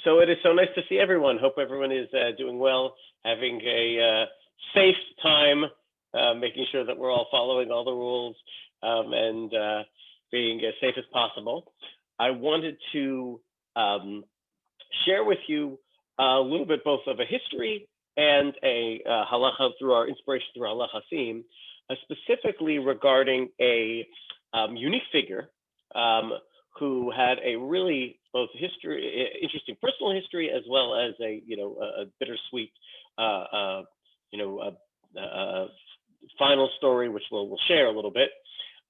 So it is so nice to see everyone. Hope everyone is doing well, having a safe time, making sure that we're all following all the rules and being as safe as possible. I wanted to share with you a little bit both of a history and a halacha through our inspiration through halacha theme, specifically regarding a unique figure who had a really both interesting personal history, as well as a bittersweet, final story, which we'll share a little bit,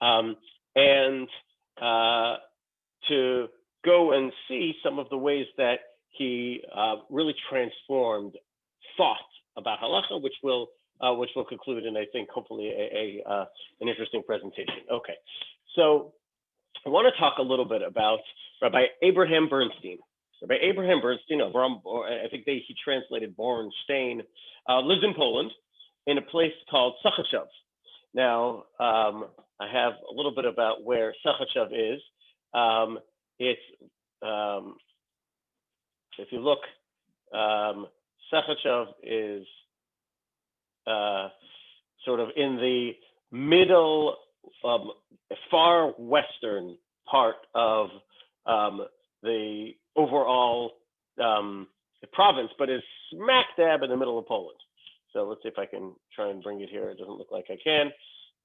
and to go and see some of the ways that he really transformed thought about halacha, which will conclude, and I think hopefully an interesting presentation. Okay, so I want to talk a little bit about Rabbi Abraham Bernstein. Rabbi Abraham Bernstein, I think he translated Bornstein, lives in Poland in a place called Sachachev. Now, I have a little bit about where Sachachev is. It's, if you look, Sachachev is sort of in the middle, far western part of the overall province, but is smack dab in the middle of Poland. So let's see if I can try and bring it here. It doesn't look like I can,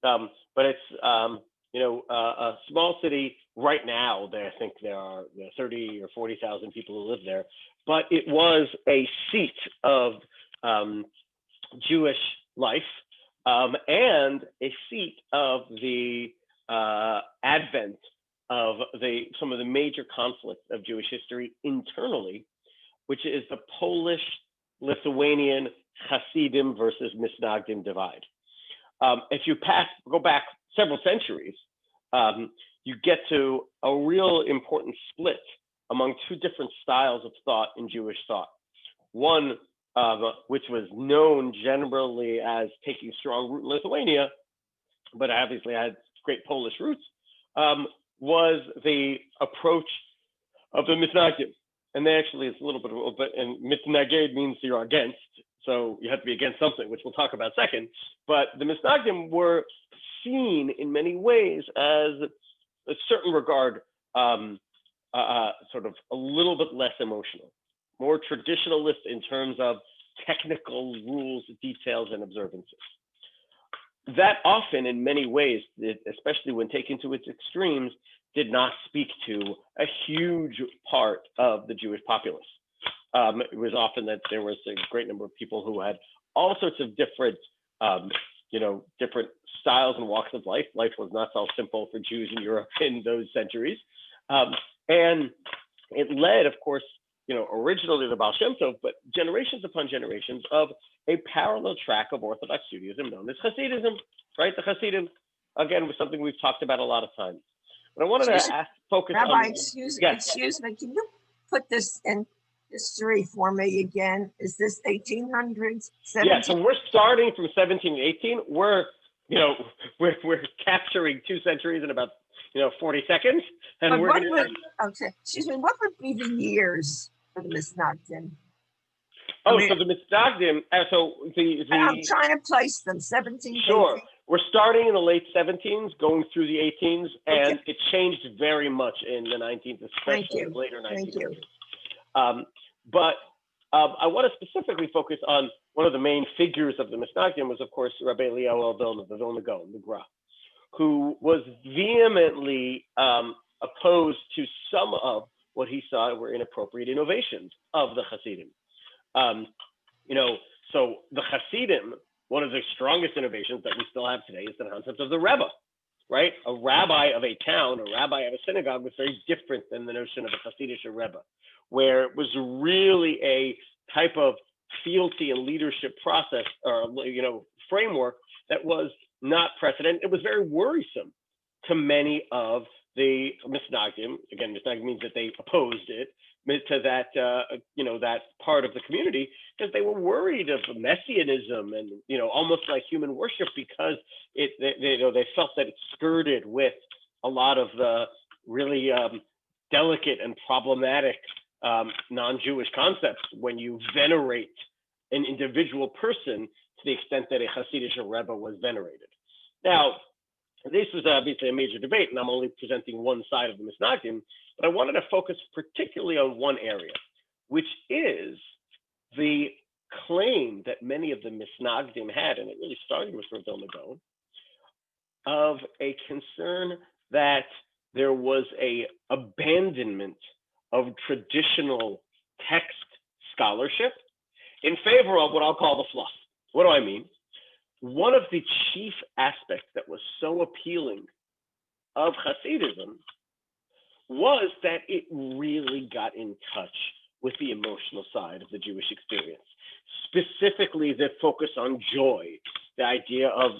but it's a small city right now. I think there are 30 or 40,000 people who live there, but it was a seat of Jewish life and a seat of the advent of some of the major conflicts of Jewish history internally, which is the Polish-Lithuanian Hasidim versus Misnagdim divide. If you go back several centuries, you get to a real important split among two different styles of thought in Jewish thought. One, which was known generally as taking strong root in Lithuania, but obviously had great Polish roots, was the approach of the Misnagdim. And actually it's a little bit of, and Mitnaged means you're against, so you have to be against something, which we'll talk about second. But the Misnagdim were seen in many ways as a certain regard, sort of a little bit less emotional, more traditionalist in terms of technical rules, details, and observances. That often, in many ways, especially when taken to its extremes, did not speak to a huge part of the Jewish populace. It was often that there was a great number of people who had all sorts of different, different styles and walks of life. Life was not so simple for Jews in Europe in those centuries. And it led, of course, originally the Baal Shem Tov, but generations upon generations of a parallel track of Orthodox Judaism known as Hasidism, right? The Hasidim, again, was something we've talked about a lot of times. But I wanted to focus Rabbi, on— excuse me, can you put this in history for me again? Is this 1800s? 17? Yeah, so we're starting from 1718. We're capturing 2 centuries in about 40 seconds, and we're going to— okay, excuse me, what would be the years for the Misnagdim? So the Misnagdim, I'm trying to place them, 17. Sure. 18. We're starting in the late 17s, going through the 18s, and it changed very much in the 19th, especially later 19th. Thank you. But I want to specifically focus on one of the main figures of the Misnagdim was, of course, Rabbi Eliyahu Vilna, the Vilna Gaon, the Gra, who was vehemently opposed to some of what he saw were inappropriate innovations of the Hasidim. So the Hasidim, one of the strongest innovations that we still have today is the concept of the Rebbe, right? A rabbi of a town, a rabbi of a synagogue was very different than the notion of a Hasidic Rebbe, where it was really a type of fealty and leadership process or, framework that was not precedent. It was very worrisome to many of the Misnagdim. Again, Misnagdim means that they opposed it, to that, that part of the community, because they were worried of messianism and, almost like human worship, because they felt that it skirted with a lot of the really delicate and problematic non-Jewish concepts when you venerate an individual person to the extent that a Hasidic Rebbe was venerated. Now, this was obviously a major debate, and I'm only presenting one side of the Misnagdim, but I wanted to focus particularly on one area, which is the claim that many of the Misnagdim had, and it really started with Rav Vilna Gaon, of a concern that there was a abandonment of traditional text scholarship in favor of what I'll call the fluff. What do I mean? One of the chief aspects that was so appealing of Hasidism was that it really got in touch with the emotional side of the Jewish experience, specifically the focus on joy, the idea of,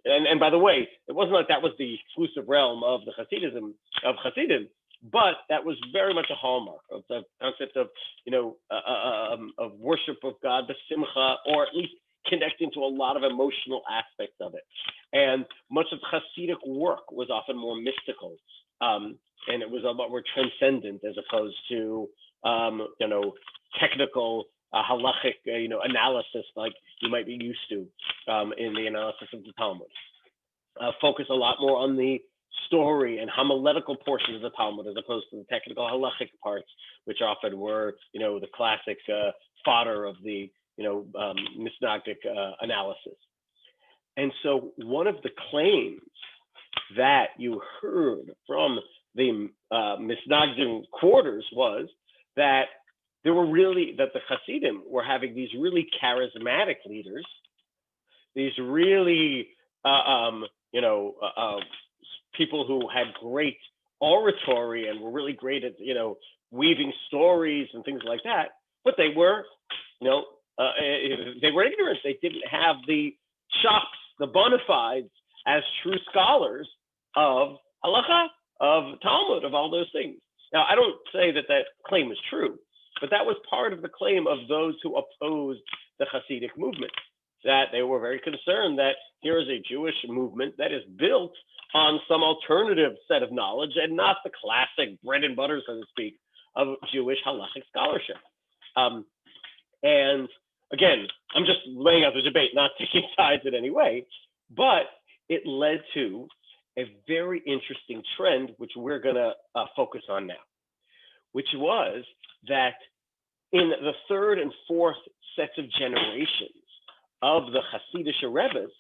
and by the way, it wasn't like that was the exclusive realm of the Hasidim, but that was very much a hallmark of the concept of, of worship of God, the simcha, or at least connecting to a lot of emotional aspects of it. And much of Hasidic work was often more mystical, and it was a lot more transcendent as opposed to, technical halachic, analysis like you might be used to in the analysis of the Talmud. Focus a lot more on the story and homiletical portions of the Talmud as opposed to the technical halachic parts, which often were, the classic fodder of the, Misnagdic analysis. And so one of the claims that you heard from the Misnagdim quarters was that the Hasidim were having these really charismatic leaders, these really, people who had great oratory and were really great at, weaving stories and things like that, but they were, they were ignorant. They didn't have the chops, the bona fides as true scholars of halacha, of Talmud, of all those things. Now, I don't say that that claim is true, but that was part of the claim of those who opposed the Hasidic movement, that they were very concerned that here is a Jewish movement that is built on some alternative set of knowledge and not the classic bread and butter, so to speak, of Jewish halachic scholarship. And again, I'm just laying out the debate, not taking sides in any way, but it led to a very interesting trend, which we're going to focus on now, which was that in the third and fourth sets of generations of the Hasidic Rebbes,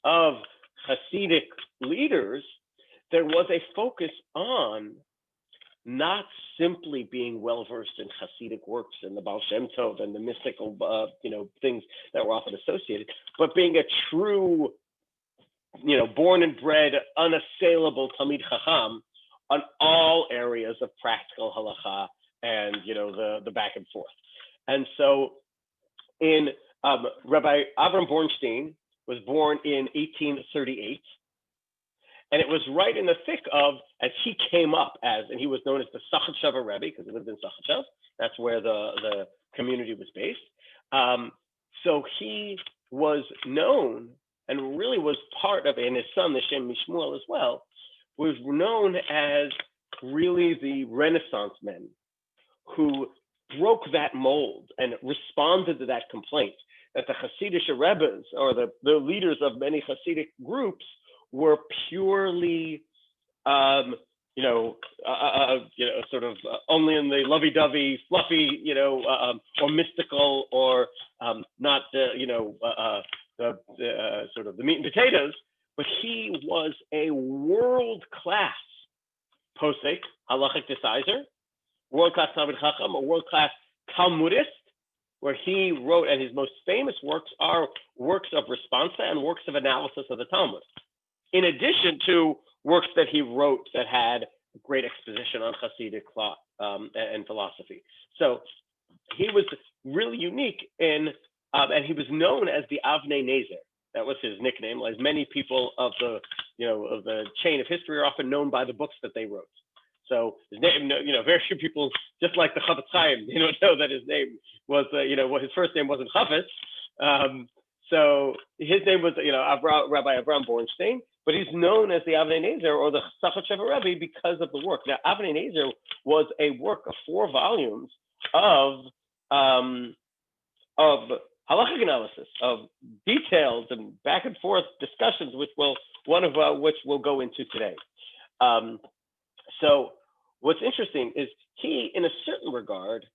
of Hasidic leaders, there was a focus on not simply being well-versed in Hasidic works and the Baal Shem Tov and the mystical, things that were often associated, but being a true, born and bred, unassailable Talmid Chacham on all areas of practical halacha and, the back and forth. And so in Rabbi Avram Bornstein was born in 1838. And it was right in the thick of, as he came up and he was known as the Sachatsheva Rebbe, because he lived in Sachatchev. That's where the community was based. So he was known and really was part of, and his son, the Shem Mishmuel as well, was known as really the Renaissance men who broke that mold and responded to that complaint that the Hasidic Rebbes, or the leaders of many Hasidic groups, were purely, sort of only in the lovey-dovey, fluffy, or mystical, or not, the sort of the meat and potatoes. But he was a world-class posek, halachic decider, world-class Talmid Chacham, a world-class Talmudist, where he wrote, and his most famous works are works of responsa and works of analysis of the Talmud, in addition to works that he wrote that had great exposition on Hasidic thought and philosophy. So he was really unique in, and he was known as the Avnei Nezer. That was his nickname. As many people of the, of the chain of history are often known by the books that they wrote. So his name, very few people, just like the Chavetz Chaim, know that his name was, his first name wasn't Chavetz. So his name was, Rabbi Avram Bornstein, but he's known as the Avnei Nezer or the Sachatsheva Rebbe because of the work. Now, Avnei Nezer was a work of 4 volumes of halachic analysis, of details and back and forth discussions, one of which we'll go into today. So what's interesting is he, in a certain regard,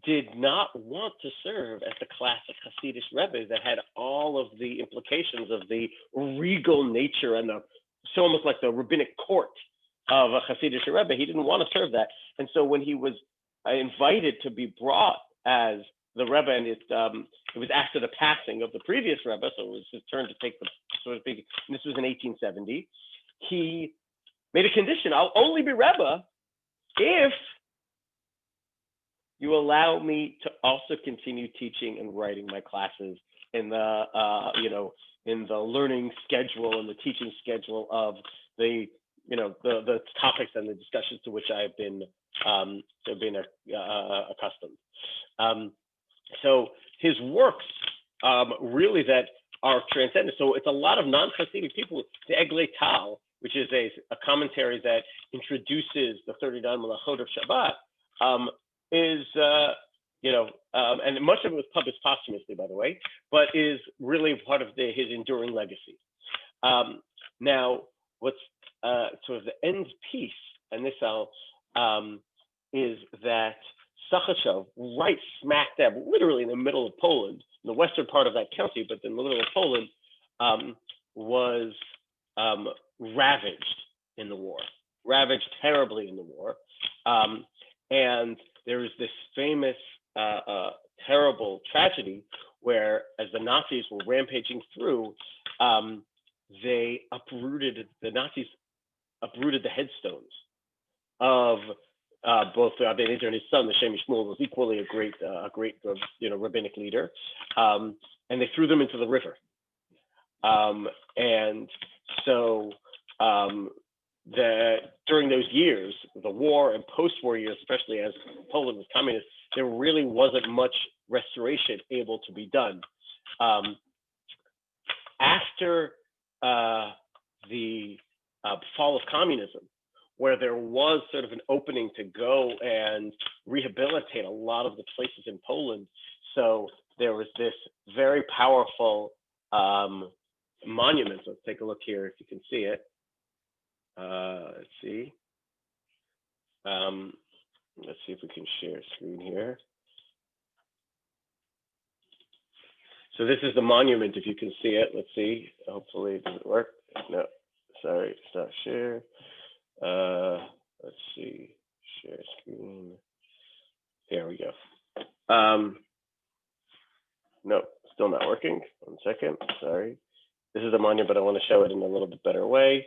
did not want to serve as the classic Hasidic Rebbe that had all of the implications of the regal nature and so almost like the rabbinic court of a Hasidic Rebbe. He didn't want to serve that. And so when he was invited to be brought as the Rebbe, and it was after the passing of the previous Rebbe, so it was his turn to take the, so to speak, and this was in 1870, he made a condition: I'll only be Rebbe if you allow me to also continue teaching and writing my classes in the, in the learning schedule and the teaching schedule of the topics and the discussions to which I've been accustomed. So his works really that are transcendent. So it's a lot of non-Hasidic people. The Eglei Tal, which is a commentary that introduces the 39 Malachot of Shabbat, is and much of it was published posthumously, by the way, but is really part of his enduring legacy. Now, what's sort of the end piece, and this is that Sachachow, right smack dab, literally in the middle of Poland, in the western part of that county, but in the middle of Poland, was ravaged in the war, ravaged terribly in the war. And there is this famous, terrible tragedy where, as the Nazis were rampaging through, the Nazis uprooted the headstones of both Rabbi Eliezer and his son, the Shem Shmuel, was equally a great rabbinic leader, and they threw them into the river. And so during those years, the war and post-war years, especially as Poland was communist, there really wasn't much restoration able to be done. After the fall of communism, where there was sort of an opening to go and rehabilitate a lot of the places in Poland, so there was this very powerful monument. Let's take a look here if you can see it. Let's see. Let's see if we can share screen here. So this is the monument, if you can see it. Let's see. Hopefully it doesn't work. No, sorry, it's not share. Let's see. Share screen. There we go. No, still not working. 1 second. Sorry. This is the monument, but I want to show it in a little bit better way.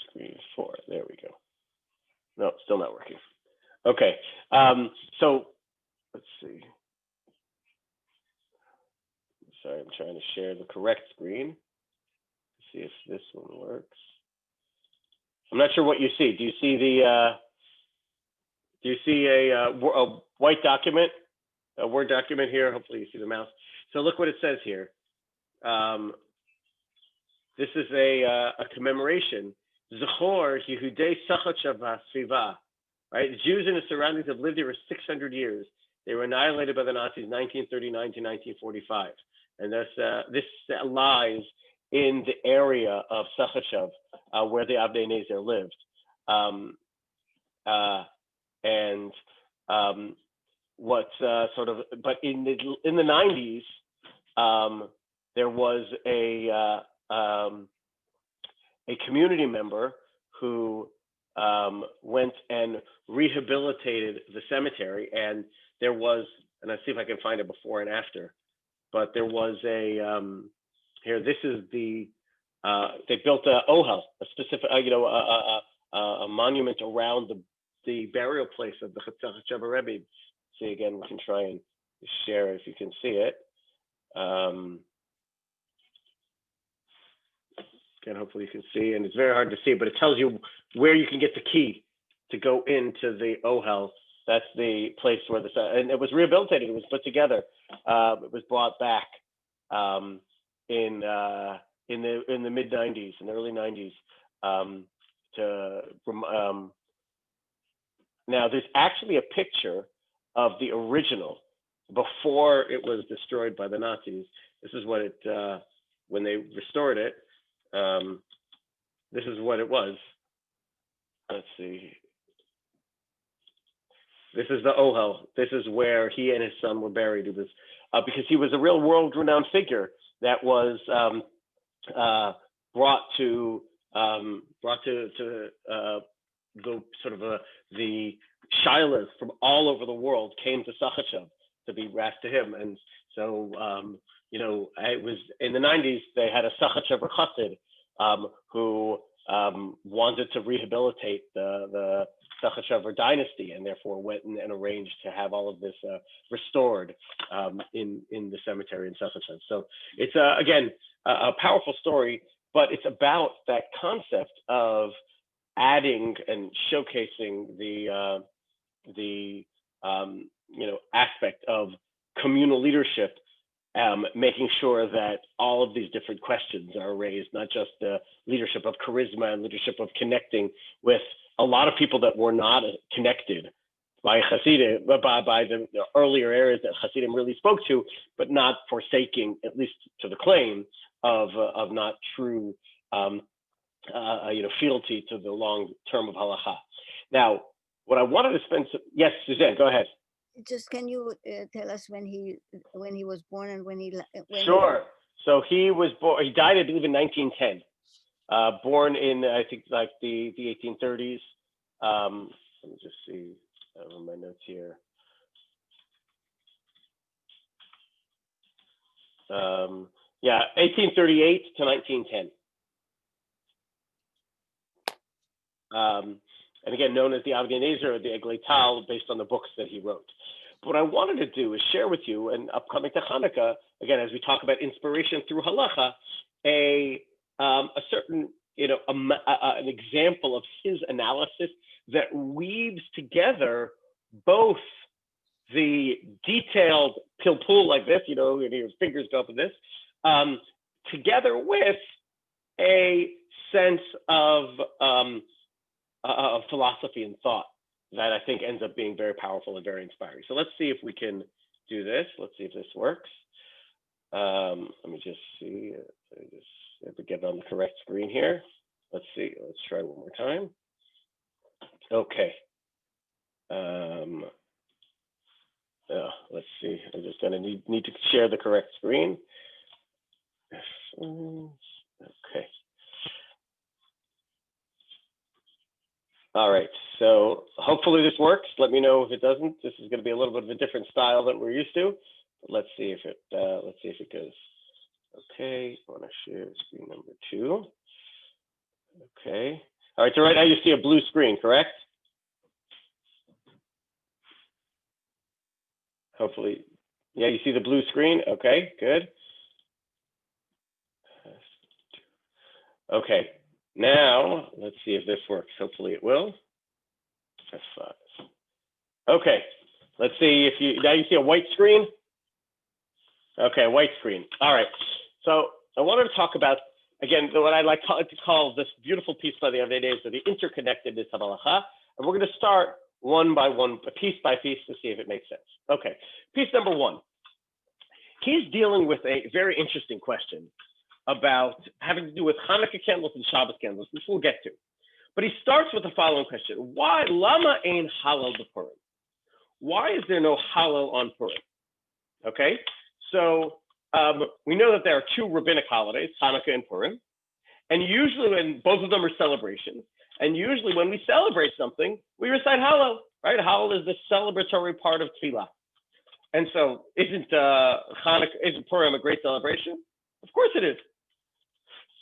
Screen 4. There we go. No, still not working. Okay. So let's see. Sorry, I'm trying to share the correct screen. See if this one works. I'm not sure what you see. Do you see the? Do you see a white document, a Word document here? Hopefully you see the mouse. So look what it says here. This is a commemoration. Zechor Yehudei Sachachow Sviva. Right, the Jews in the surroundings have lived here for 600 years. They were annihilated by the Nazis 1939 to 1945, and this lies in the area of Sachachow where the Abnei Nezer lived. But in the 90s, there was a community member who went and rehabilitated the cemetery, and there was, and I'll see if I can find it before and after, but there was here, this is the, they built a ohel, a specific, a monument around the burial place of the Chatzach Rebbe. See, again, we can try and share it if you can see it. Again, hopefully you can see, and it's very hard to see, but it tells you where you can get the key to go into the ohel. That's the place where and it was rehabilitated. It was put together. It was brought back in the mid 90s, in the early 90s, now there's actually a picture of the original before it was destroyed by the Nazis. This is what it when they restored it. This is what it was. Let's see. This is the Ohel. This is where he and his son were buried. It was because he was a real world-renowned figure that was brought to the sort of the shilas from all over the world came to Sachachev to be wrapped to him, and so it was in the 90s they had a Sachachev Chassid who wanted to rehabilitate the Sachachever dynasty, and therefore went and arranged to have all of this restored in the cemetery in Sachachev. So it's again a powerful story, but it's about that concept of adding and showcasing the aspect of communal leadership, making sure that all of these different questions are raised, not just the leadership of charisma and leadership of connecting with a lot of people that were not connected by Hasidim, by the earlier areas that Hasidim really spoke to, but not forsaking, at least to the claim of not true fealty to the long term of halacha. Now, what I wanted to spend, yes, Suzanne, go ahead. Just can you tell us when he was born and when Sure. So he was born. He died, I believe, in 1910. Born in, I think, like the 1830s. Let me just see over my notes here. Yeah, 1838 to 1910. And again, known as the Avnei Nezer or the Eglei Tal, based on the books that he wrote. But what I wanted to do is share with you, and upcoming to Hanukkah, again, as we talk about inspiration through halacha, a certain, an example of his analysis that weaves together both the detailed pilpul like this, your fingers go up with this, together with a sense of philosophy and thought that I think ends up being very powerful and very inspiring. So let's see if we can do this. Let's see if this works. Let me just see. I just have to get it on the correct screen here. Let's see. Let's try one more time. Okay. Let's see. I'm just going to need to share the correct screen. Okay. All right, so hopefully this works. Let me know if it doesn't. This is going to be a little bit of a different style than we're used to. But let's see if it goes. Okay, I want to share screen number 2. Okay. All right, so right now you see a blue screen, correct? Hopefully, yeah, you see the blue screen. Okay, good. Okay. Now, let's see if this works. Hopefully it will. F5. Okay, let's see if now you see a white screen. Okay, white screen. All right, so I wanted to talk about, again, what I like to call this beautiful piece by the Avnei Nezer, the interconnectedness of halacha. And we're going to start one by one, piece by piece, to see if it makes sense. Okay, piece number 1. He's dealing with a very interesting question about having to do with Hanukkah candles and Shabbos candles, which we'll get to. But he starts with the following question. Why, lama ein halal b'Purim? Why is there no halal on Purim? Okay, so we know that there are 2 rabbinic holidays, Hanukkah and Purim. And usually when both of them are celebrations, and usually when we celebrate something, we recite halal, right? Halal is the celebratory part of tefillah. And so isn't Purim a great celebration? Of course it is.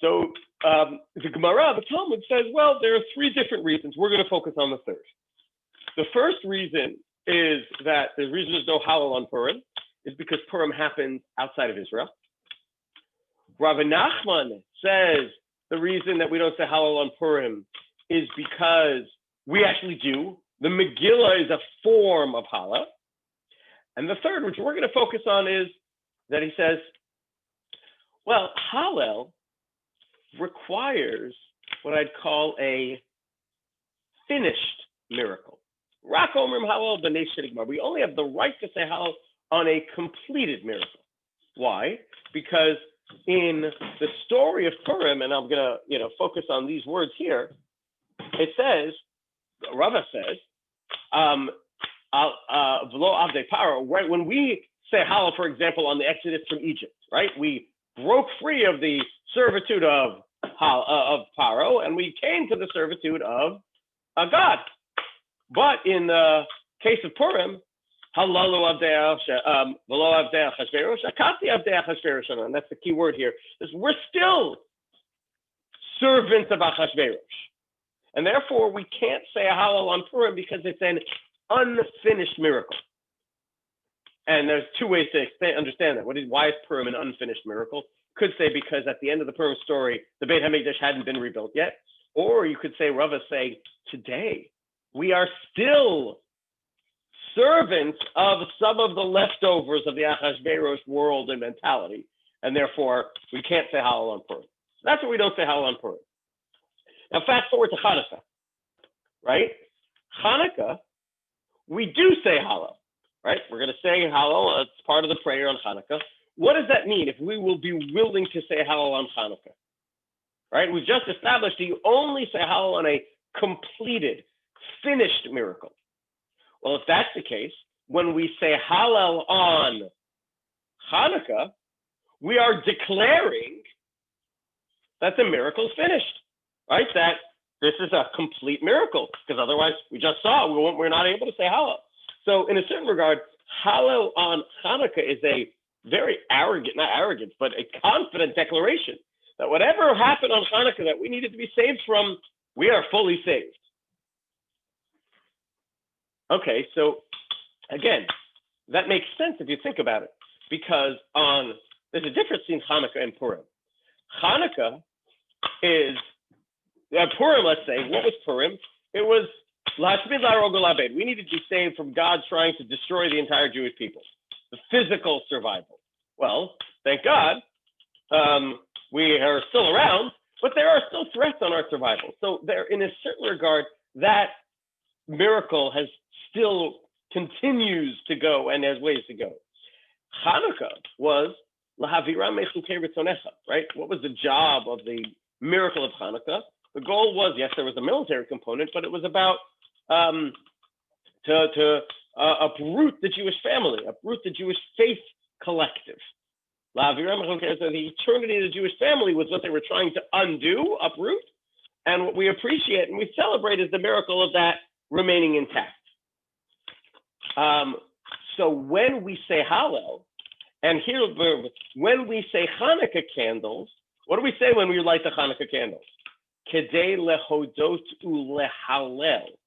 So the Gemara, the Talmud says, well, there are 3 different reasons. We're going to focus on the 3rd. The first reason is that the reason there's no halal on Purim is because Purim happens outside of Israel. Rabbi Nachman says the reason that we don't say halal on Purim is because we actually do. The Megillah is a form of halal. And the third, which we're going to focus on, is that he says, well, halal requires what I'd call a finished miracle. Rak omrim halal b'nei shirigmar. We only have the right to say halal on a completed miracle. Why? Because in the story of Purim, and I'm going to focus on these words here, it says, Rava says, right? When we say halal, for example, on the Exodus from Egypt, right? We broke free of the servitude of Paro, and we came to the servitude of God. But in the case of Purim, and that's the key word here, is we're still servants of Achashverosh. And therefore, we can't say halal on Purim because it's an unfinished miracle. And there's two ways to understand that. Why is Purim an unfinished miracle? Could say because at the end of the Purim story, the Beit HaMikdash hadn't been rebuilt yet. Or you could say, Rava saying, today, we are still servants of some of the leftovers of the Achashverosh world and mentality. And therefore, we can't say halal on Purim. That's what we don't say halal on Purim. Now, fast forward to Hanukkah, right? Hanukkah, we do say halal, right? We're going to say halal. It's part of the prayer on Hanukkah. What does that mean if we will be willing to say halal on Hanukkah, right? We've just established that you only say halal on a completed, finished miracle. Well, if that's the case, when we say halal on Hanukkah, we are declaring that the miracle is finished, right? That this is a complete miracle, because otherwise we just saw we're not able to say halal. So in a certain regard, halal on Hanukkah is a very arrogant, not arrogant, but a confident declaration that whatever happened on Hanukkah that we needed to be saved from, we are fully saved. Okay, so again, that makes sense if you think about it, because there's a difference between Hanukkah and Purim. Hanukkah is, Purim, let's say, what was Purim? It was, we needed to be saved from God trying to destroy the entire Jewish people, the physical survival. Well, thank God, we are still around, but there are still threats on our survival. So there, in a certain regard, that miracle still continues to go and has ways to go. Hanukkah was lahavira mechukei ritzonecha, right? What was the job of the miracle of Hanukkah? The goal was, yes, there was a military component, but it was about to uproot the Jewish family, uproot the Jewish faith collective. Lahavira mechukei, so the eternity of the Jewish family was what they were trying to undo, uproot, and what we appreciate and we celebrate is the miracle of that remaining intact. So when we say Hallel, and here, when we say Hanukkah candles, what do we say when we light the Hanukkah candles? Kedei lehodot ulehalel.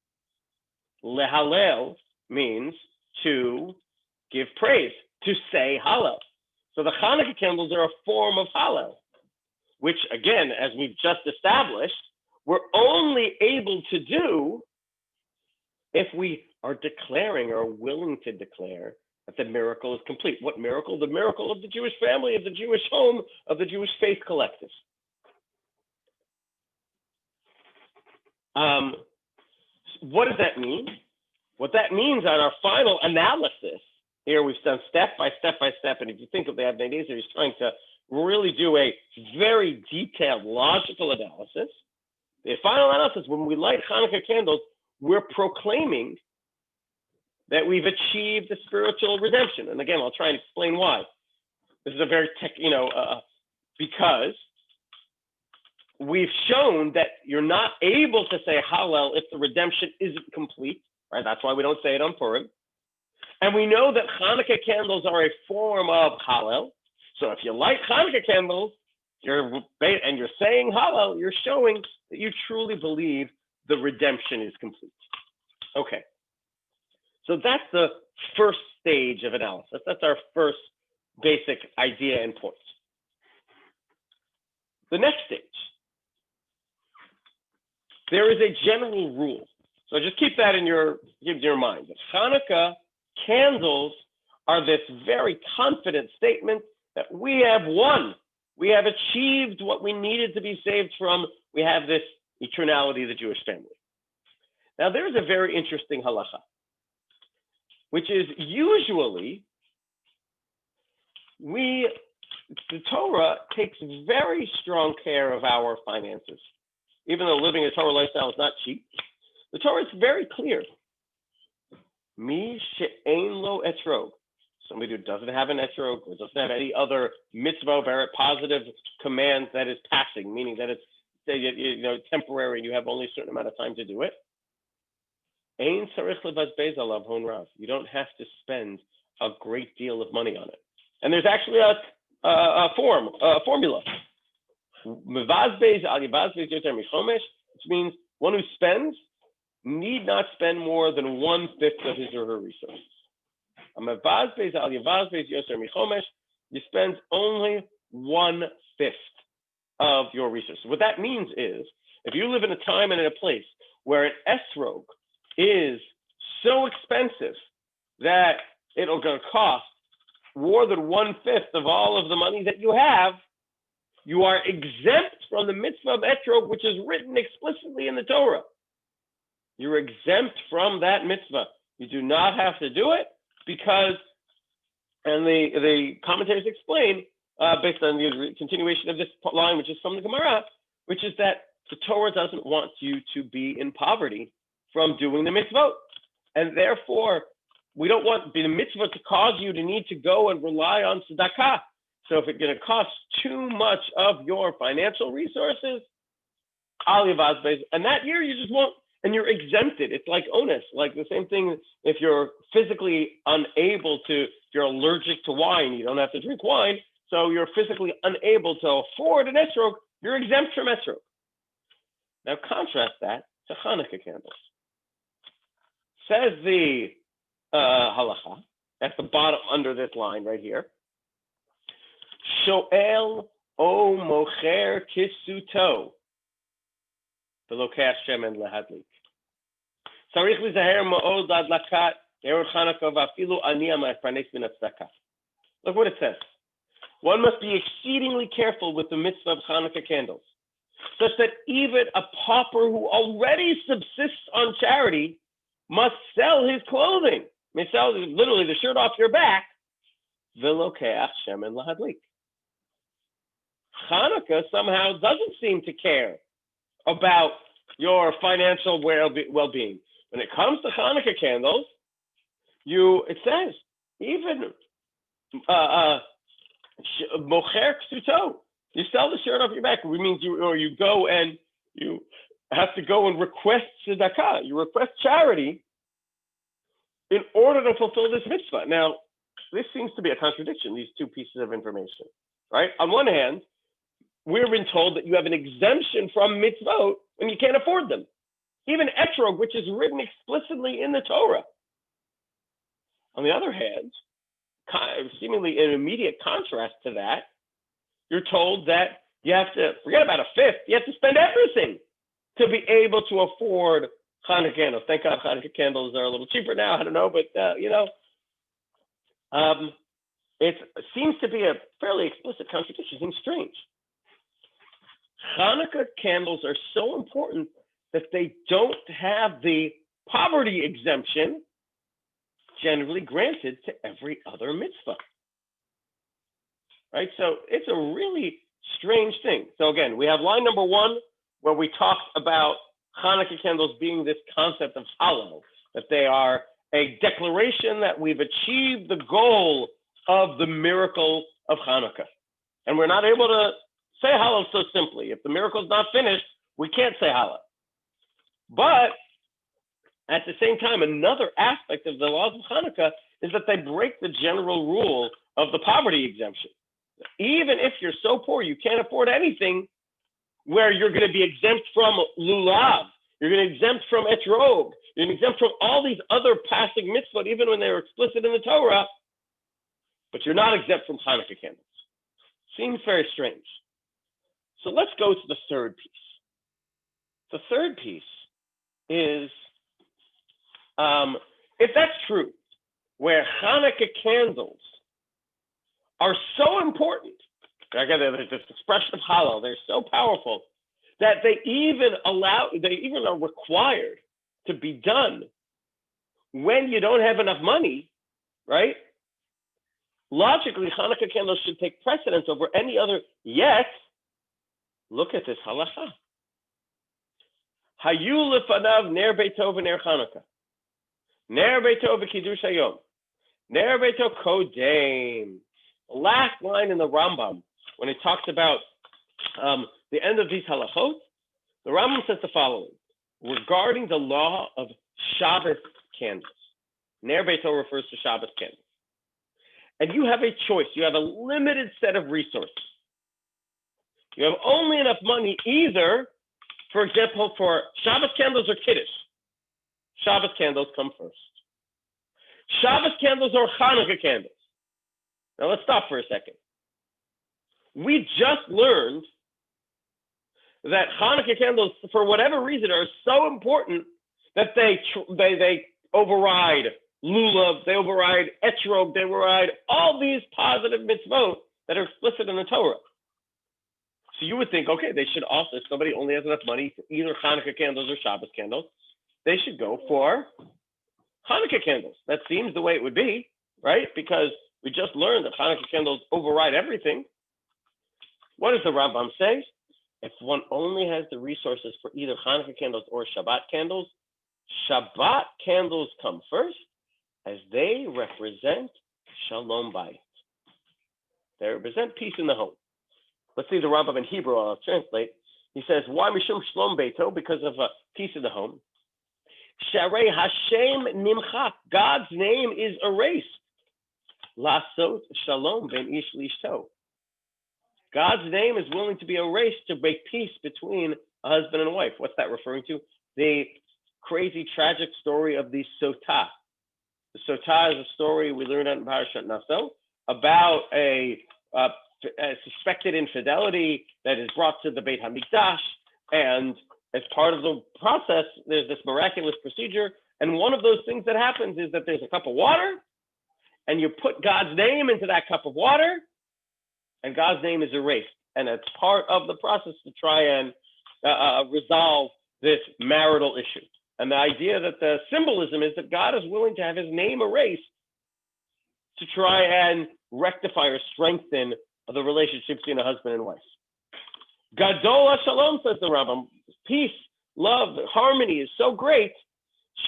Lehalel means to give praise, to say Hallel. So the Hanukkah candles are a form of Hallel, which again, as we've just established, we're only able to do if we are declaring or willing to declare that the miracle is complete. What miracle? The miracle of the Jewish family, of the Jewish home, of the Jewish faith collective. What does that mean? What that means on our final analysis, here we've done step by step, and if you think of the Avnei Nezer, he's trying to really do a very detailed, logical analysis. The final analysis, when we light Hanukkah candles, we're proclaiming that we've achieved the spiritual redemption. And again, I'll try and explain why. This is a very because we've shown that you're not able to say Hallel if the redemption isn't complete, right? That's why we don't say it on Purim. And we know that Hanukkah candles are a form of Hallel. So if you light Hanukkah candles, you're saying Hallel, you're showing that you truly believe the redemption is complete. Okay. So that's the first stage of analysis. That's our first basic idea and point. The next stage, there is a general rule. So just keep that in your mind. Hanukkah candles are this very confident statement that we have won. We have achieved what we needed to be saved from. We have this eternality of the Jewish family. Now, there's a very interesting halacha, which is usually the Torah takes very strong care of our finances. Even though living a Torah lifestyle is not cheap, the Torah is very clear. Mi she'ein lo etrog. Somebody who doesn't have an etrog or doesn't have any other mitzvah, very positive command that is passing, meaning that it's temporary and you have only a certain amount of time to do it. Ein tzarich lebazbez alav hon rav. You don't have to spend a great deal of money on it. And there's actually a formula. Mevazbez al yivazbez yoter michomesh, which means one who spends need not spend more than 1/5 of his or her resources. A mevazbez al yivazbez yoter michomesh, you spend only 1/5 of your resources. What that means is, if you live in a time and in a place where an esrog is so expensive that it'll going to cost more than 1/5 of all of the money that you have, you are exempt from the mitzvah of etrog, which is written explicitly in the Torah. You're exempt from that mitzvah. You do not have to do it because, and the commentators explain, based on the continuation of this line, which is from the Gemara, which is that the Torah doesn't want you to be in poverty from doing the mitzvot. And therefore, we don't want the mitzvah to cause you to need to go and rely on tzedakah. So if it's going to cost too much of your financial resources, al yivazbez, and that year you just won't, and you're exempted. It's like onus, like the same thing if you're physically unable to, if you're allergic to wine, you don't have to drink wine, so you're physically unable to afford an etrog, you're exempt from etrog. Now contrast that to Hanukkah candles. Says the halacha, at the bottom under this line right here, Shoel o mocher kisuto v'lokach shemen lehadlik. Tzarich lizaher ma'od adlakat erev Chanukah v'afilu ani ha'mefarnes min hatzedakah. Look what it says. One must be exceedingly careful with the mitzvah of Hanukkah candles, such that even a pauper who already subsists on charity must sell his clothing. May sell literally the shirt off your back. V'lokach shemen lehadlik. Hanukkah somehow doesn't seem to care about your financial well-being. When it comes to Hanukkah candles, it says, even mocher ksuto, you sell the shirt off your back, which means you go and you have to go and request tzedakah, you request charity in order to fulfill this mitzvah. Now, this seems to be a contradiction, these two pieces of information, right? On one hand, we've been told that you have an exemption from mitzvot when you can't afford them. Even etrog, which is written explicitly in the Torah. On the other hand, seemingly in immediate contrast to that, you're told that you have to, forget about 1/5, you have to spend everything to be able to afford Hanukkah candles. Thank God Hanukkah candles are a little cheaper now, I don't know, but it seems to be a fairly explicit contradiction. It seems strange. Hanukkah candles are so important that they don't have the poverty exemption generally granted to every other mitzvah. Right? So it's a really strange thing. So again, we have line number 1 where we talked about Hanukkah candles being this concept of halal, that they are a declaration that we've achieved the goal of the miracle of Hanukkah. And we're not able to say halal so simply. If the miracle's not finished, we can't say halal. But at the same time, another aspect of the laws of Hanukkah is that they break the general rule of the poverty exemption. Even if you're so poor you can't afford anything, where you're going to be exempt from lulav, you're going to exempt from etrog, you're going to exempt from all these other passing mitzvot, even when they were explicit in the Torah, but you're not exempt from Hanukkah candles. Seems very strange. So let's go to the third piece. The third piece is, if that's true, where Hanukkah candles are so important, there's this expression of halal, they're so powerful that they even are required to be done when you don't have enough money, right? Logically, Hanukkah candles should take precedence over any other. Yet, look at this halacha. Hayu lefanav ner beito v'ner Hanukkah. Ner beito v'kiddush hayom. Ner beito kodem. Last line in the Rambam, when it talks about the end of these halachot, the Rambam says the following regarding the law of Shabbos candles. Ner beito refers to Shabbos candles. And you have a choice. You have a limited set of resources. You have only enough money either, for example, for Shabbos candles or Kiddush. Shabbos candles come first. Shabbos candles or Hanukkah candles. Now let's stop for a second. We just learned that Hanukkah candles, for whatever reason, are so important that they override lulav, they override etrog, they override all these positive mitzvot that are explicit in the Torah. So you would think, okay, they should also, if somebody only has enough money for either Hanukkah candles or Shabbos candles, they should go for Hanukkah candles. That seems the way it would be, right? Because we just learned that Hanukkah candles override everything. What does the Rambam say? If one only has the resources for either Hanukkah candles or Shabbat candles come first, as they represent Shalom Bayit. They represent peace in the home. Let's see the Rambam in Hebrew. I'll translate. He says, "Why Mishum Shalom Beito? Because of peace in the home. Sharei Hashem Nimchak. God's name is erased. Lasot Shalom Ben Ish Lishto. God's name is willing to be erased to make peace between a husband and a wife. What's that referring to? The crazy, tragic story of the Sotah. The Sotah is a story we learned in Parashat Naso about a suspected infidelity that is brought to the Beit HaMikdash, and as part of the process, there's this miraculous procedure, and one of those things that happens is that there's a cup of water, and you put God's name into that cup of water, and God's name is erased, and it's part of the process to try and resolve this marital issue. And the idea that the symbolism is that God is willing to have his name erased to try and rectify or strengthen the relationship between a husband and wife. Gadol Shalom, says the Rambam, peace, love, harmony is so great,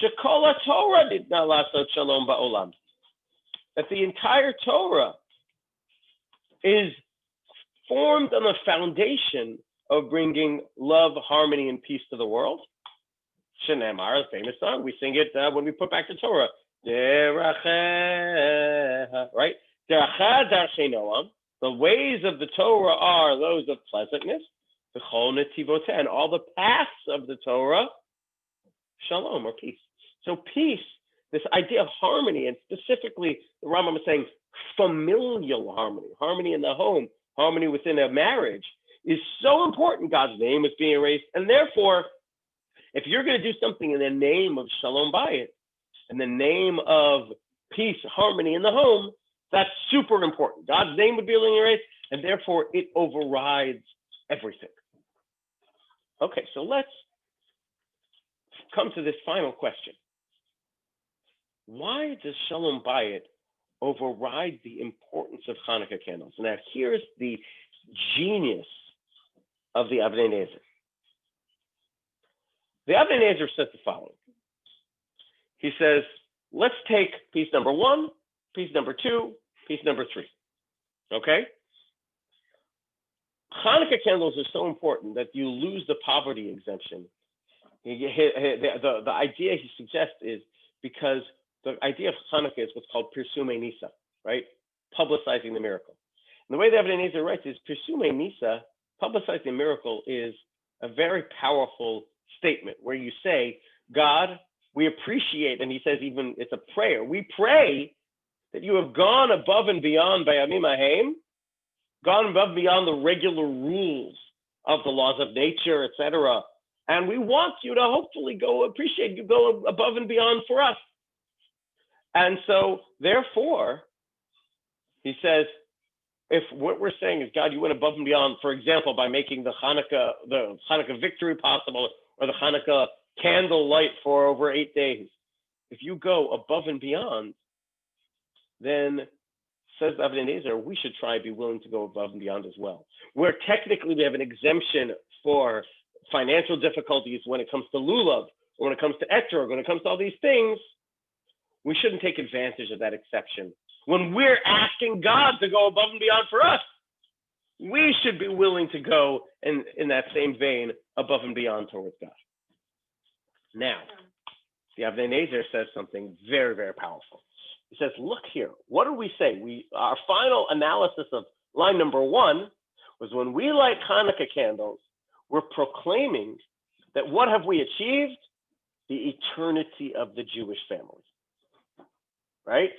Shekol Torah did not lasot shalom ba'olam, that the entire Torah is formed on the foundation of bringing love, harmony, and peace to the world. Shenemar, the famous song, we sing it when we put back the Torah. Right? The ways of the Torah are those of pleasantness, and all the paths of the Torah, shalom, or peace. So peace, this idea of harmony, and specifically the Rambam is saying familial harmony, harmony in the home, harmony within a marriage, is so important. God's name is being erased, and therefore, if you're going to do something in the name of Shalom Bayit, in the name of peace, harmony in the home, that's super important. God's name would be erased, and therefore it overrides everything. Okay, so let's come to this final question. Why does Shalom Bayit override the importance of Hanukkah candles? Now, here's the genius of the Avnei Nezer. The Avnei Nezer says the following. He says, let's take piece number 1, piece number 2, piece number 3. Okay? Hanukkah candles are so important that you lose the poverty exemption. The idea he suggests is because the idea of Hanukkah is what's called Pirsume Nisa, right? Publicizing the miracle. And the way the Avnei Nezer writes is Pirsume Nisa, publicizing the miracle, is a very powerful statement where you say, God, we appreciate, and he says even it's a prayer. We pray that you have gone above and beyond Bayamim Haim, gone above and beyond the regular rules of the laws of nature, etc. And we want you to hopefully go above and beyond for us. And so, therefore, he says, if what we're saying is, God, you went above and beyond, for example, by making the Hanukkah victory possible, or the Hanukkah candle light for over 8 days. If you go above and beyond, then says Avnei Nezer, we should try to be willing to go above and beyond as well. Where technically we have an exemption for financial difficulties when it comes to lulav, or when it comes to etrog, when it comes to all these things, we shouldn't take advantage of that exception. When we're asking God to go above and beyond for us, we should be willing to go in that same vein above and beyond towards God. Now, the Avnei Nezer says something very, very powerful. He says, look here, what do we say? Our final analysis of line number 1 was when we light Hanukkah candles, we're proclaiming that what have we achieved? The eternity of the Jewish family, right?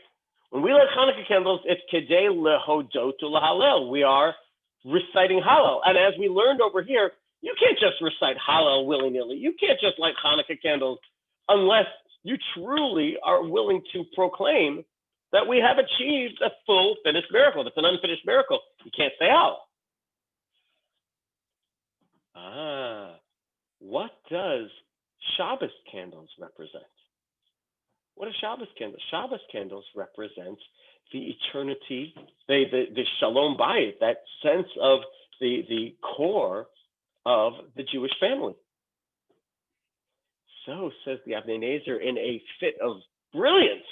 When we light Hanukkah candles, it's kedei lehodot u'lahalel. We are reciting Hallel. And as we learned over here, you can't just recite Hallel willy-nilly. You can't just light Hanukkah candles unless you truly are willing to proclaim that we have achieved a full finished miracle. If it's an unfinished miracle, you can't say Hallel. What does Shabbos candles represent? What are Shabbos candles? Shabbos candles represent the eternity, the shalom bayit, that sense of the core of the Jewish family. So says the Avnei Nezer in a fit of brilliance.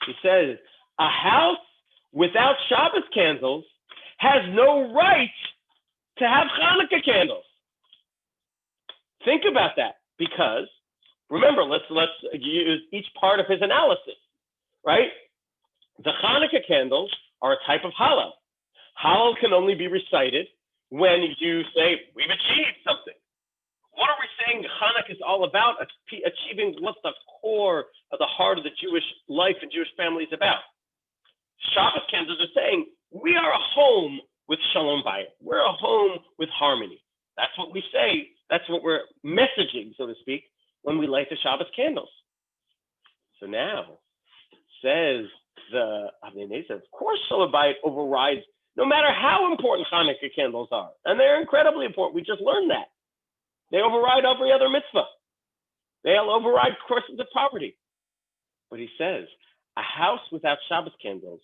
He says, a house without Shabbos candles has no right to have Hanukkah candles. Think about that, because remember, let's use each part of his analysis, right? The Hanukkah candles are a type of Hallel. Hallel can only be recited when you say, we've achieved something. What are we saying Hanukkah is all about? Achieving what the core of the heart of the Jewish life and Jewish family is about. Shabbos candles are saying, we are a home with shalom bayit. We're a home with harmony. That's what we say. That's what we're messaging, so to speak, when we light the Shabbos candles. So now, says the Avnei Nezer, of course shalom bayit overrides, no matter how important Hanukkah candles are. And they're incredibly important. We just learned that. They override every other mitzvah. They'll override courses of poverty. But he says, a house without Shabbos candles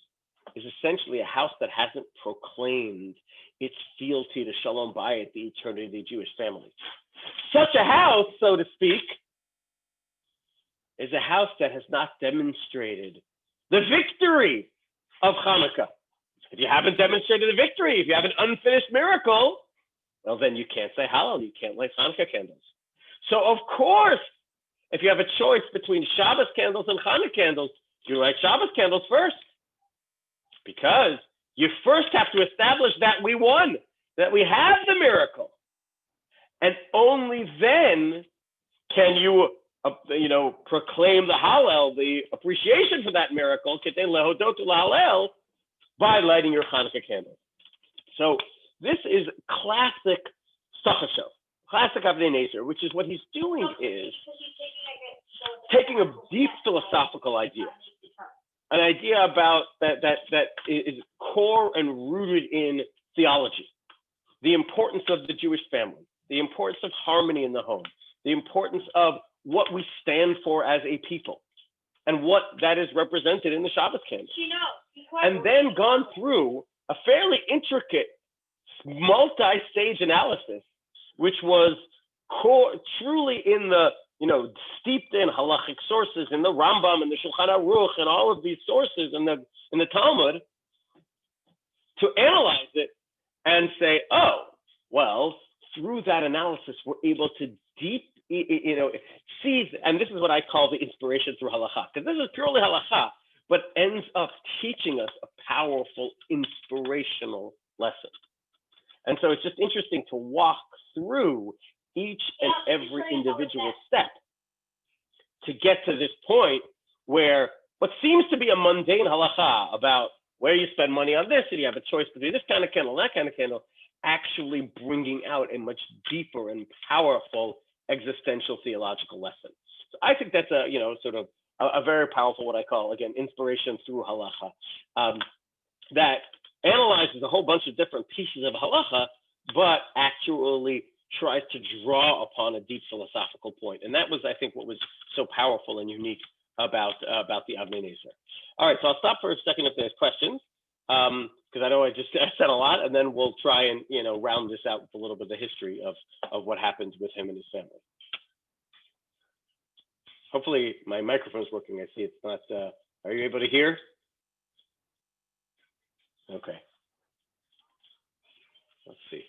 is essentially a house that hasn't proclaimed its fealty to shalom bayit, the eternity of the Jewish family. Such a house, so to speak, is a house that has not demonstrated the victory of Hanukkah. If you haven't demonstrated the victory, if you have an unfinished miracle, well, then you can't say Hallel, you can't light Hanukkah candles. So, of course, if you have a choice between Shabbos candles and Hanukkah candles, you light Shabbos candles first. Because you first have to establish that we won, that we have the miracle. And only then can you, proclaim the Hallel, the appreciation for that miracle, kedei lehodot u'lahalel, by lighting your Hanukkah candles. So this is classic Sachasho, classic Avnei Nezer, which is what he's doing is taking a deep philosophical idea, an idea about that is core and rooted in theology, the importance of the Jewish family, the importance of harmony in the home, the importance of what we stand for as a people, and what that is represented in the Shabbos candles. And then gone through a fairly intricate, multi-stage analysis, which was truly in the, steeped in halachic sources, in the Rambam and the Shulchan Aruch and all of these sources in the Talmud, to analyze it and say, oh, well, through that analysis, we're able to see, and this is what I call the inspiration through halacha, because this is purely halacha, but ends up teaching us a powerful inspirational lesson. And so it's just interesting to walk through each and every individual step to get to this point where what seems to be a mundane halacha about where you spend money on this, and you have a choice between this kind of candle, that kind of candle, actually bringing out a much deeper and powerful existential theological lesson. So I think that's a, sort of a very powerful, what I call, again, inspiration through halacha, that analyzes a whole bunch of different pieces of halacha, but actually tries to draw upon a deep philosophical point. And that was, I think, what was so powerful and unique about the Avnei Nezer. All right, so I'll stop for a second if there's questions, because I know I said a lot, and then we'll try and round this out with a little bit of the history of what happened with him and his family. Hopefully my microphone's working. I see it's not. Are you able to hear? Okay. Let's see.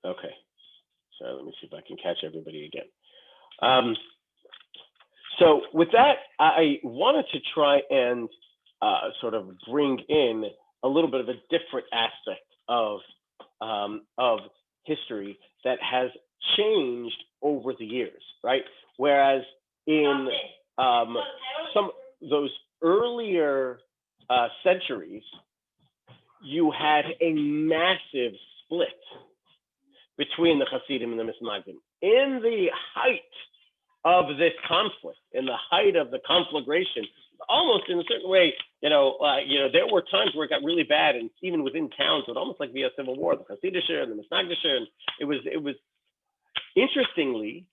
Okay. So let me see if I can catch everybody again. So with that, I wanted to try and sort of bring in a little bit of a different aspect of history that has changed over the years, right? Whereas in some of those earlier centuries, you had a massive split between the Hasidim and the Misnagdim. In the height of this conflict, in the height of the conflagration, almost in a certain way, there were times where it got really bad, and even within towns, it would almost like be a civil war, the Hasidische and the Misnagdische, and it was interestingly,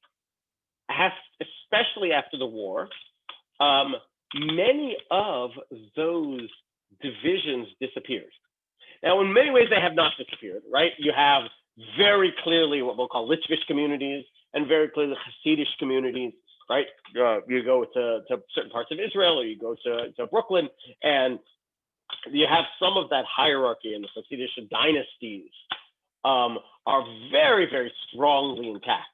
especially after the war, many of those divisions disappeared. Now, in many ways, they have not disappeared, right? You have very clearly what we'll call Litvish communities and very clearly Hasidic communities, right? You go to certain parts of Israel, or you go to Brooklyn, and you have some of that hierarchy, and the Hasidic dynasties are very, very strongly intact.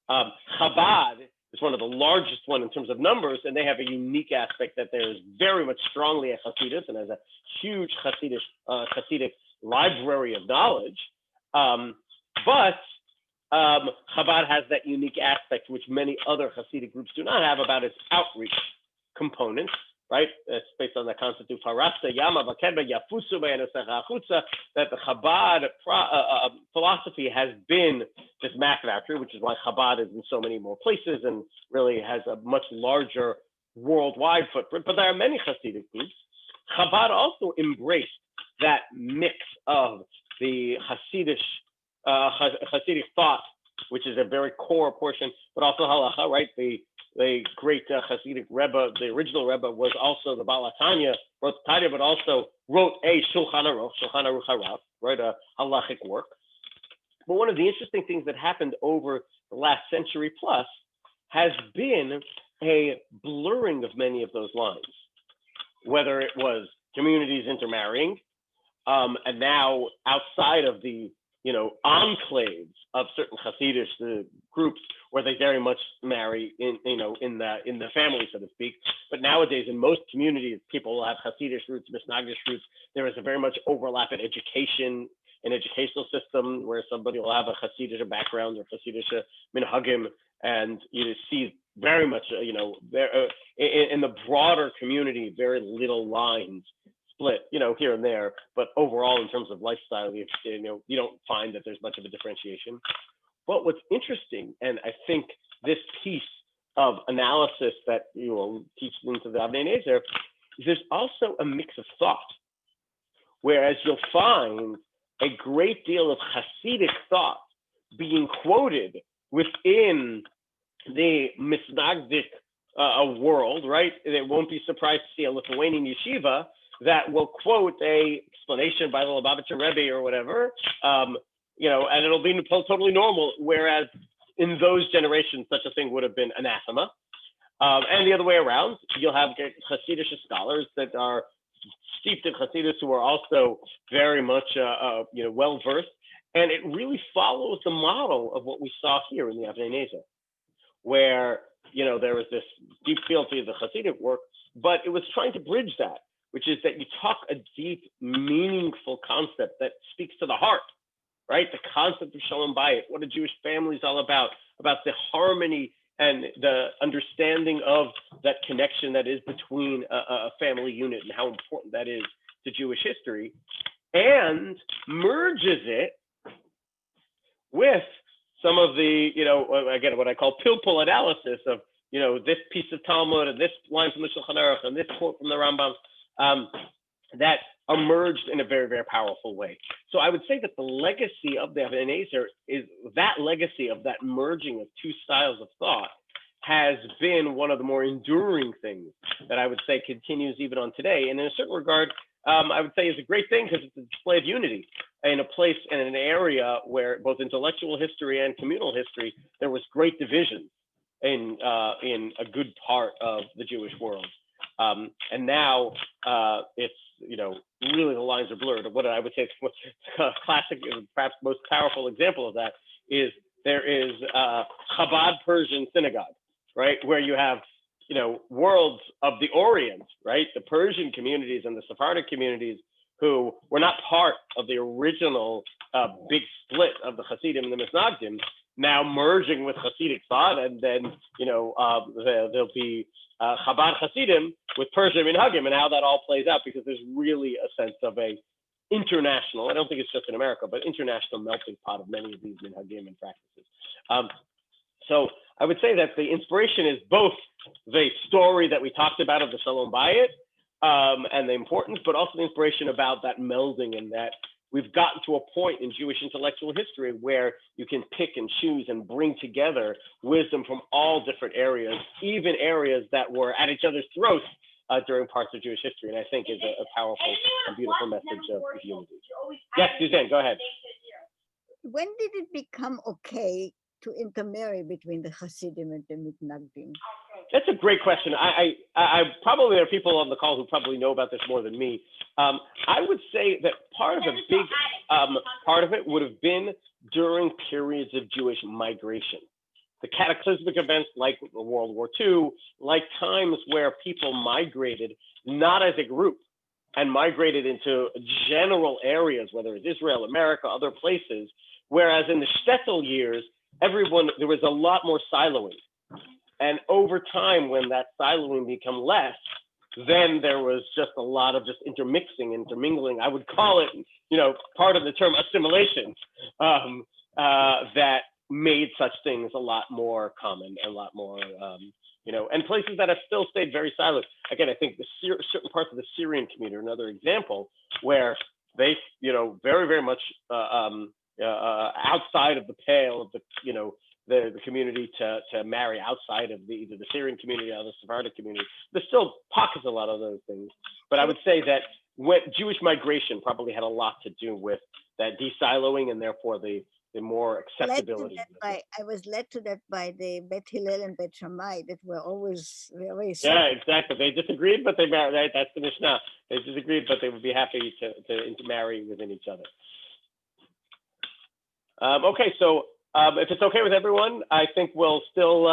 Chabad is one of the largest one in terms of numbers, and they have a unique aspect that there is very much strongly a Hasidus and has a huge Hasidic library of knowledge. But Chabad has that unique aspect which many other Hasidic groups do not have about its outreach components, right? It's based on the concept of Harasta, Yama, Vakeba, Yafusu, that the Chabad philosophy has been this massive outreach, which is why Chabad is in so many more places and really has a much larger worldwide footprint. But there are many Hasidic groups. Chabad also embraced that mix of the Hasidic thought, which is a very core portion, but also halacha, right? The great Hasidic Rebbe, the original Rebbe, was also the Baal HaTanya, wrote Tanya, but also wrote a Shulchan Aruch Harav, right? A halachic work. But one of the interesting things that happened over the last century plus has been a blurring of many of those lines, whether it was communities intermarrying, and now outside of the enclaves of certain Hasidic groups where they very much marry in the family, so to speak. But nowadays, in most communities, people will have Hasidic roots, Misnagdish roots. There is a very much overlap in education, an educational system where somebody will have a Hasidic background or Hasidic minhagim, and you see very much, in the broader community, very little lines split, here and there, but overall in terms of lifestyle, you don't find that there's much of a differentiation. But what's interesting, and I think this piece of analysis that you will teach into the Avnei Nezer, is there's also a mix of thought, whereas you'll find a great deal of Hasidic thought being quoted within the Misnagdic world, right? They won't be surprised to see a Lithuanian yeshiva that will quote a explanation by the Lubavitcher Rebbe or whatever, and it'll be totally normal. Whereas in those generations, such a thing would have been anathema. And the other way around, you'll have Hasidic scholars that are steeped in Hasidus who are also very much, well versed, and it really follows the model of what we saw here in the Avnei Nezer, where there was this deep fealty of the Hasidic work, but it was trying to bridge that, which is that you talk a deep, meaningful concept that speaks to the heart, right? The concept of Shalom Bayit, what a Jewish family is all about the harmony and the understanding of that connection that is between a family unit and how important that is to Jewish history, and merges it with some of the, again, what I call pilpul analysis of, this piece of Talmud and this line from the Shulchan Aruch and this quote from the Rambam, that emerged in a very, very powerful way. So I would say that the legacy of the Even Ezer is that legacy of that merging of two styles of thought has been one of the more enduring things that I would say continues even on today. And in a certain regard, I would say is a great thing because it's a display of unity in a place and in an area where both intellectual history and communal history, there was great division in a good part of the Jewish world. And now it's, really the lines are blurred. What I would say is a classic, perhaps most powerful example of that is there is a Chabad Persian synagogue, right? Where you have, worlds of the Orient, right? The Persian communities and the Sephardic communities who were not part of the original big split of the Hasidim and the Misnagdim, now merging with Hasidic thought, and then, there'll be Chabad Hasidim with Persian Minhagim, and how that all plays out, because there's really a sense of a international, I don't think it's just in America, but international melting pot of many of these Minhagim and practices. So I would say that the inspiration is both the story that we talked about of the Shalom Bayit and the importance, but also the inspiration about that melding, and that we've gotten to a point in Jewish intellectual history where you can pick and choose and bring together wisdom from all different areas, even areas that were at each other's throats during parts of Jewish history, and I think is a powerful and beautiful message of unity. Yes, Suzanne, go ahead. When did it become okay to intermarry between the Hasidim and the Mitnagdim? That's a great question. I probably there are people on the call who probably know about this more than me. I would say that part of a big part of it would have been during periods of Jewish migration. The cataclysmic events like World War II, like times where people migrated, not as a group, and migrated into general areas, whether it's Israel, America, other places, whereas in the shtetl years, there was a lot more siloing. And over time, when that siloing became less, then there was just a lot of just intermingling. I would call it, part of the term assimilation, that made such things a lot more common, a lot more, and places that have still stayed very silent. Again, I think certain parts of the Syrian community are another example where they, very, very much outside of the pale of the community to marry outside of either the Syrian community or the Sephardic community. There's still pockets of a lot of those things. But I would say that Jewish migration probably had a lot to do with that de-siloing, and therefore the more acceptability. I was led to that by the Bet Hillel and Bet Shammai that were always very Yeah, exactly. They disagreed, but they married. Right? That's the Mishnah. They disagreed, but they would be happy to intermarry within each other. Okay, so if it's okay with everyone, I think we'll still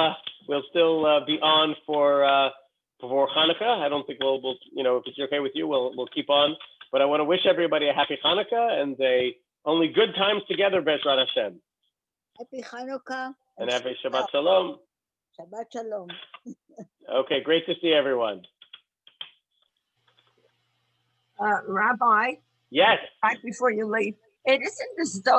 be on for Hanukkah. I don't think we'll if it's okay with you, we'll keep on. But I want to wish everybody a happy Hanukkah and only good times together, Bezrat Hashem. Happy Hanukkah. And happy Shabbat Shalom. Shabbat Shalom. Okay, great to see everyone. Rabbi? Yes. Right before you leave, it isn't as though